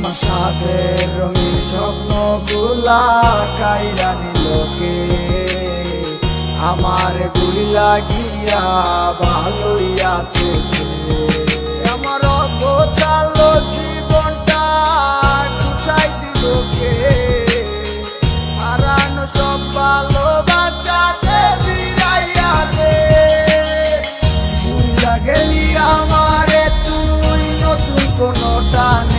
আমার সাধের রঙিন স্বপ্নগুলা কাইরা নিলোকে আমার বুইলা গিয়া ভালোই আছে সে। আমার গোছালো জীবনটা গুছাই দিল কে, হারানো সব ভালোবাসাতে ফিরাইয়া দে। ভুইলা গেলি আমারে তুই নতুন কোনো টানে,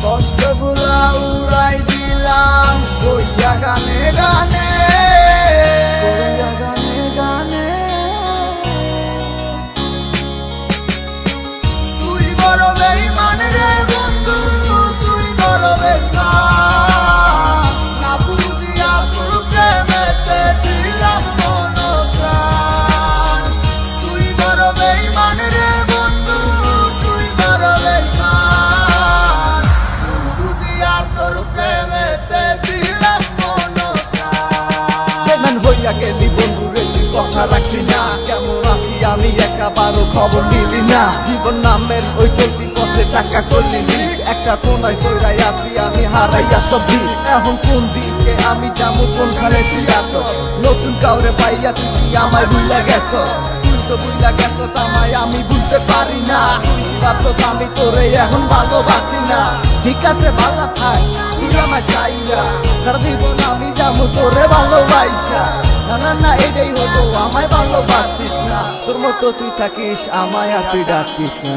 কষ্টগুলা উড়াই দিলাম কইয়া গানে গানে, কইয়া গানে গানে। তুই বড় বেঈমান রে বন্ধু, তুই বড় বেঈমান, না বুঝিয়া তোর প্রেমেতে দিলাম মন প্রাণ। তুই বড় বেঈমান রে বন্ধু, তুই বড় বেঈমান, বুঝিয়া তোর প্রেমেতে দিলাম মন প্রাণ। বেঈমান হইয়া গেলি বন্ধু রে, তুই কথা রাখলি না, কেমন আছি আমি একাবারও খবর নিলি না। জীবন নামের ওই চলতি পথে চাকা করলি, একটা কোনায় কইরাই আছি আমি হারাইয়া সবই। এখন কোন দিকে আমি যাবো, কোনখানে তুই আছো? নতুন কাউরে পাইয়া তুই কি আমায় ভুইলা গেছ? তুই তো ভুইলা গেছ আমায়, আমি বুঝতে পারি না। আমি তোরে এখন ভালোবাসি না। ঠিক আছে ভালো থাক, তুই আমায় চাই না, সারা জীবন আমি যাবো তোরে ভালোবাসা। না না না এটাই হতো, আমায় ভালোবাসিস না। তোর মতো তুই থাকিস, আমায় আর তুই ডাকিস না।